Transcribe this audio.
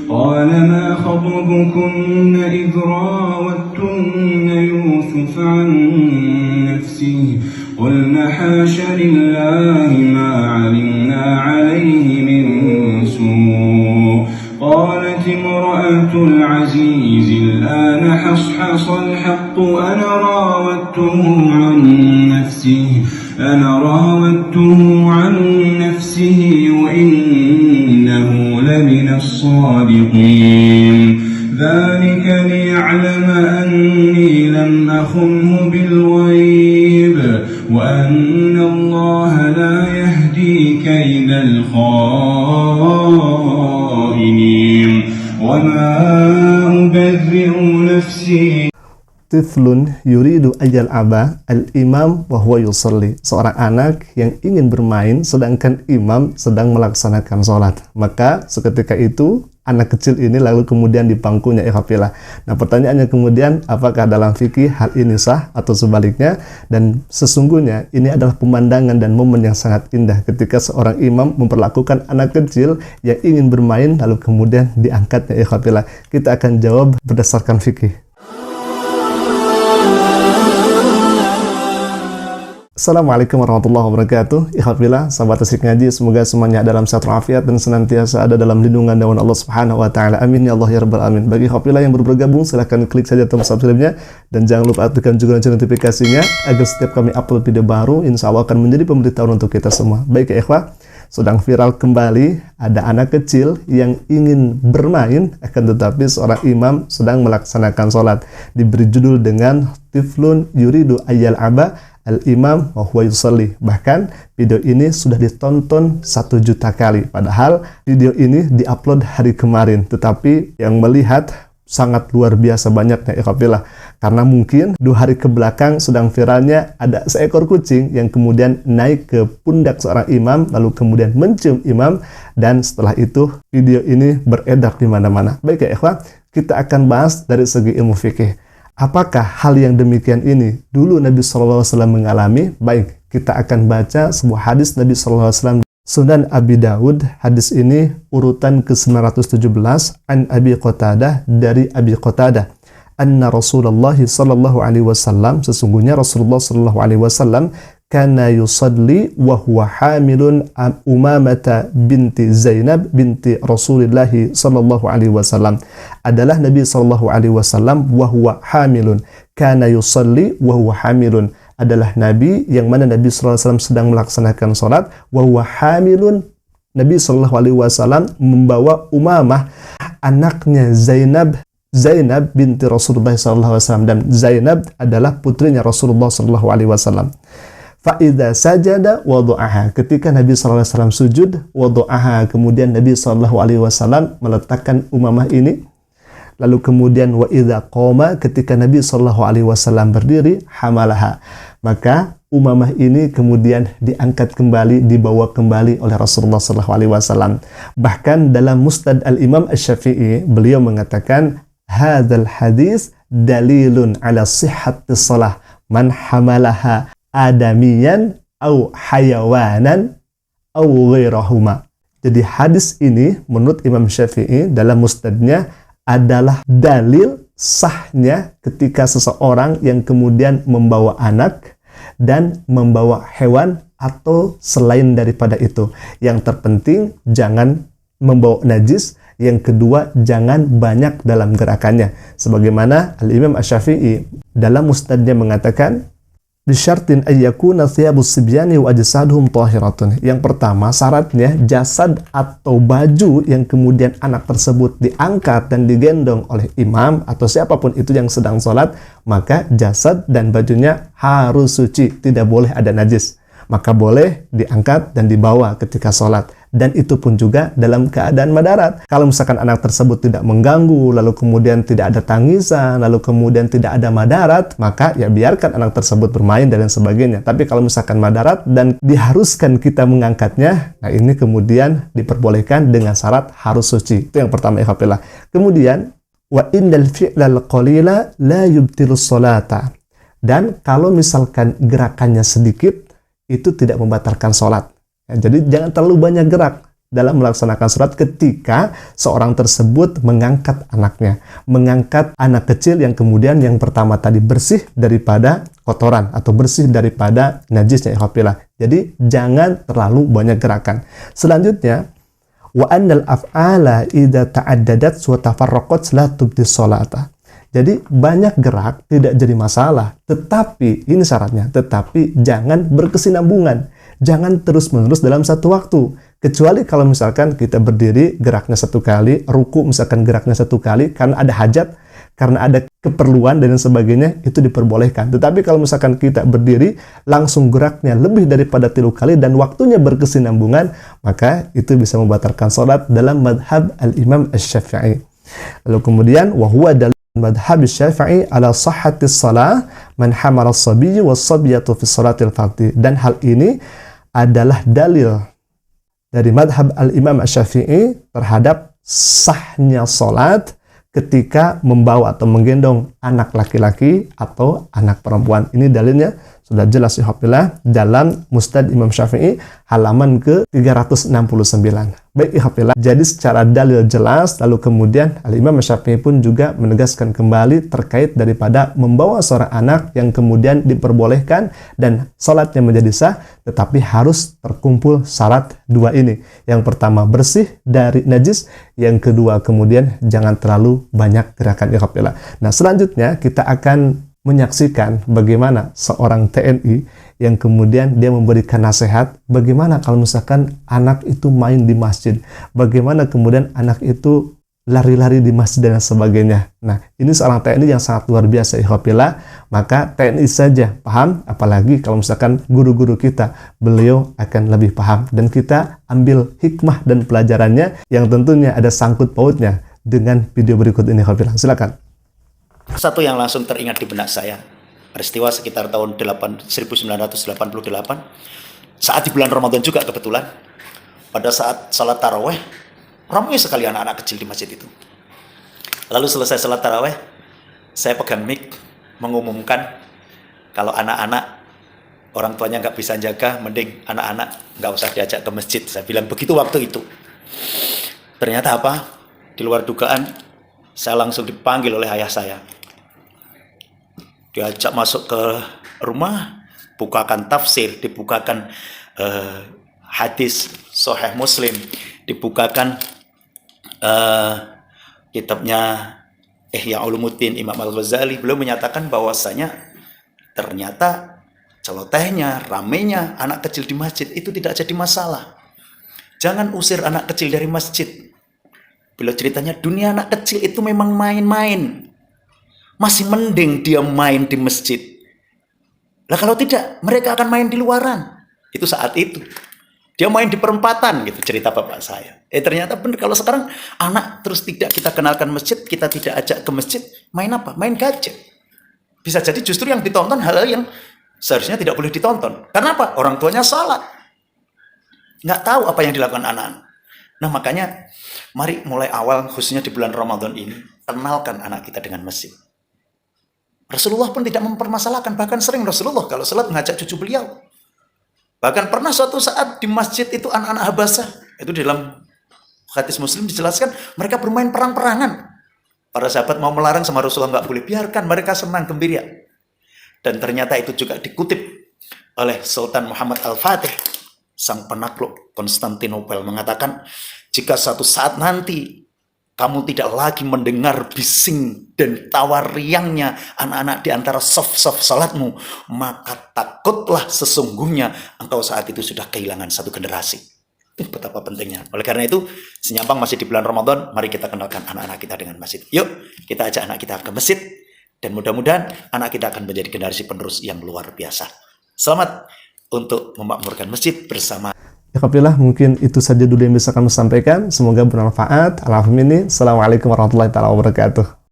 قال ما خطبكن إذ راوتن يوسف عن نفسه قلن حاش لله ما علمنا عليه من سوء قالت امرأة العزيز الآن حصحص الحق أنا راودته عن نفسه وإنه لمن الصادقين ذلك ليعلم أني لم أخنه بالغيب وأن الله لا يهدي كيد الخائنين وما أبرئ نفسي. Tiflun yuridu ajal aba al-imam wa huwa yusalli. Seorang anak yang ingin bermain sedangkan imam sedang melaksanakan sholat. Maka seketika itu anak kecil ini lalu kemudian di pangkunya ikhafillah. Nah, pertanyaannya kemudian, apakah dalam fikih hal ini sah atau sebaliknya? Dan sesungguhnya ini adalah pemandangan dan momen yang sangat indah ketika seorang imam memperlakukan anak kecil yang ingin bermain lalu kemudian diangkatnya ikhafillah. Kita akan jawab berdasarkan fikih. Assalamualaikum warahmatullahi wabarakatuh. Ikhwafillah, sahabat Asik Ngaji, semoga semuanya dalam sehat walafiat dan senantiasa ada dalam lindungan naungan Allah Subhanahu wa taala. Amin ya Allah ya rabbal alamin. Bagi ikhwafillah yang baru bergabung, silahkan klik saja tombol subscribe-nya dan jangan lupa aktifkan juga lonceng notifikasinya agar setiap kami upload video baru insya Allah akan menjadi pemberitahuan untuk kita semua. Baik ya ikhwah, sedang viral kembali ada anak kecil yang ingin bermain akan tetapi seorang imam sedang melaksanakan sholat. Diberi judul dengan Tiflun yuridu ayyal aba al-imam wa huwa yusalli. Bahkan video ini sudah ditonton 1 juta kali. Padahal video ini diupload hari kemarin. Tetapi yang melihat sangat luar biasa banyaknya ikhwafillah. Karena mungkin 2 hari ke belakang sedang viralnya ada seekor kucing yang kemudian naik ke pundak seorang imam lalu kemudian mencium imam, dan setelah itu video ini beredar di mana-mana. Baik ya ikhwah, kita akan bahas dari segi ilmu fikih. Apakah hal yang demikian ini dulu Nabi SAW mengalami? Baik, kita akan baca sebuah hadis Nabi SAW. Sunan Abi Dawud, hadis ini urutan ke-917, an Abi Qatadah, dari Abi Qatadah. Anna Rasulullah sallallahu alaihi wasallam, sesungguhnya Rasulullah sallallahu alaihi wasallam kana yusalli wa huwa hamilun Umamata binti Zainab binti Rasulullah sallallahu alaihi wasallam. Adalah Nabi sallallahu alaihi wasallam wa huwa hamilun. Kana yusalli wa huwa hamilun. Adalah Nabi yang mana Nabi sallallahu alaihi wasallam sedang melaksanakan salat, wa huwa hamilun. Nabi sallallahu alaihi wasallam membawa Umamah, anaknya Zainab binti Rasulullah SAW, dan Zainab adalah putrinya Rasulullah SAW. Fa'idha sajada wadu'aha. Ketika Nabi SAW sujud, wadu'aha. Kemudian Nabi SAW meletakkan Umamah ini. Lalu kemudian wa'idha qoma. Ketika Nabi SAW berdiri, hamalaha. Maka Umamah ini kemudian diangkat kembali, dibawa kembali oleh Rasulullah SAW. Bahkan dalam Musnad al-Imam Asy-Syafi'i, beliau mengatakan, hadzal hadis dalilun ala sihhatis shalah man hamalaha adamiyan au hayawanan au ghairahuma. Jadi hadis ini menurut Imam Syafi'i dalam musnadnya adalah dalil sahnya ketika seseorang yang kemudian membawa anak dan membawa hewan atau selain daripada itu. Yang terpenting jangan membawa najis. Yang kedua, jangan banyak dalam gerakannya. Sebagaimana Al-Imam Asy-Syafi'i dalam musnadnya mengatakan, bisyartin ayyakuna thiyabus sibyani wa ajsaduhum tahiratun. Yang pertama, syaratnya jasad atau baju yang kemudian anak tersebut diangkat dan digendong oleh imam atau siapapun itu yang sedang sholat, maka jasad dan bajunya harus suci, tidak boleh ada najis. Maka boleh diangkat dan dibawa ketika sholat. Dan itu pun juga dalam keadaan madarat. Kalau misalkan anak tersebut tidak mengganggu, lalu kemudian tidak ada tangisan, lalu kemudian tidak ada madarat, maka ya biarkan anak tersebut bermain dan sebagainya. Tapi kalau misalkan madarat dan diharuskan kita mengangkatnya, nah ini kemudian diperbolehkan dengan syarat harus suci. Itu yang pertama ikhwafillah. Kemudian, wa indal fi'lal qalila la yubtilus sholata. Dan kalau misalkan gerakannya sedikit, itu tidak membatalkan sholat. Ya, jadi jangan terlalu banyak gerak. dalam melaksanakan sholat ketika seorang tersebut mengangkat anaknya. Mengangkat anak kecil yang kemudian yang pertama tadi bersih daripada kotoran atau bersih daripada najisnya, ikhwafillah. Jadi jangan terlalu banyak gerakan. Selanjutnya, wa annal af'ala idza ta'addadat wa tafarraqat la tubdi sholata. Jadi banyak gerak tidak jadi masalah, tetapi ini syaratnya, tetapi jangan berkesinambungan, jangan terus-menerus dalam satu waktu. Kecuali kalau misalkan kita berdiri geraknya satu kali, ruku misalkan geraknya satu kali karena ada hajat, karena ada keperluan dan sebagainya, itu diperbolehkan. Tetapi kalau misalkan kita berdiri langsung geraknya lebih daripada 3 kali dan waktunya berkesinambungan, maka itu bisa membatalkan sholat dalam madhab al-Imam Asy-Syafi'i. Lalu kemudian wahwa dalil madhab Syafi'i ala sahhatis shalah man hamala as-sabiyyu was-sabiyatu fi shalatil fardhi. Dan hal ini adalah dalil dari madhab al-Imam Syafi'i terhadap sahnya salat ketika membawa atau menggendong anak laki-laki atau anak perempuan. Ini dalilnya sudah jelas ikhwafillah dalam Musnad Imam Syafi'i halaman ke 369. Baik ikhwafillah, jadi secara dalil jelas, lalu kemudian Al-Imam Syafi'i pun juga menegaskan kembali terkait daripada membawa seorang anak yang kemudian diperbolehkan dan salatnya menjadi sah, tetapi harus terkumpul syarat 2 ini. Yang pertama bersih dari najis, yang kedua kemudian jangan terlalu banyak gerakan ikhwafillah. Nah, selanjutnya kita akan menyaksikan bagaimana seorang TNI yang kemudian dia memberikan nasihat bagaimana kalau misalkan anak itu main di masjid, bagaimana kemudian anak itu lari-lari di masjid dan sebagainya. Nah, ini seorang TNI yang sangat luar biasa ikhwafillah, maka TNI saja paham, apalagi kalau misalkan guru-guru kita, beliau akan lebih paham, dan kita ambil hikmah dan pelajarannya yang tentunya ada sangkut pautnya dengan video berikut ini ikhwafillah. Silakan. Satu yang langsung teringat di benak saya, peristiwa sekitar tahun 1988, saat di bulan Ramadan juga kebetulan, pada saat salat taraweh, ramai sekali anak-anak kecil di masjid itu. Lalu selesai salat taraweh, saya pegang mic, mengumumkan kalau anak-anak, orang tuanya nggak bisa jaga, mending anak-anak nggak usah diajak ke masjid. Saya bilang begitu waktu itu. Ternyata apa? Di luar dugaan, saya langsung dipanggil oleh ayah saya. Diajak masuk ke rumah, bukakan tafsir, dibukakan hadis Sahih Muslim, dibukakan kitabnya Ihya Ulumuddin Imam Al-Ghazali. Beliau menyatakan bahwasanya ternyata celotehnya, ramenya anak kecil di masjid itu tidak jadi masalah. Jangan usir anak kecil dari masjid. Beliau ceritanya dunia anak kecil itu memang main-main. Masih mending dia main di masjid. Lah kalau tidak, mereka akan main di luaran. Itu saat itu. Dia main di perempatan gitu, cerita bapak saya. Ternyata benar, kalau sekarang anak terus tidak kita kenalkan masjid, kita tidak ajak ke masjid, main apa? Main gadget. Bisa jadi justru yang ditonton hal-hal yang seharusnya tidak boleh ditonton. Karena apa? Orang tuanya salah. Nggak tahu apa yang dilakukan anak-anak. Nah makanya, mari mulai awal, khususnya di bulan Ramadan ini, kenalkan anak kita dengan masjid. Rasulullah pun tidak mempermasalahkan, bahkan sering Rasulullah kalau salat mengajak cucu beliau. Bahkan pernah suatu saat di masjid itu anak-anak Habasah, itu dalam hadis Muslim dijelaskan, mereka bermain perang-perangan. Para sahabat mau melarang sama Rasulullah, nggak boleh, biarkan, mereka senang gembira. Dan ternyata itu juga dikutip oleh Sultan Muhammad Al-Fatih, sang penakluk Konstantinopel, mengatakan, jika suatu saat nanti kamu tidak lagi mendengar bising dan tawar riangnya anak-anak di antara saf-saf salatmu, maka takutlah sesungguhnya engkau saat itu sudah kehilangan satu generasi. Betapa pentingnya. Oleh karena itu, senyampang masih di bulan Ramadan, mari kita kenalkan anak-anak kita dengan masjid. Yuk, kita ajak anak kita ke masjid, dan mudah-mudahan anak kita akan menjadi generasi penerus yang luar biasa. Selamat untuk memakmurkan masjid bersama. Alhamdulillah, mungkin itu saja dulu yang bisa kami sampaikan. Semoga bermanfaat. Assalamualaikum warahmatullahi wabarakatuh.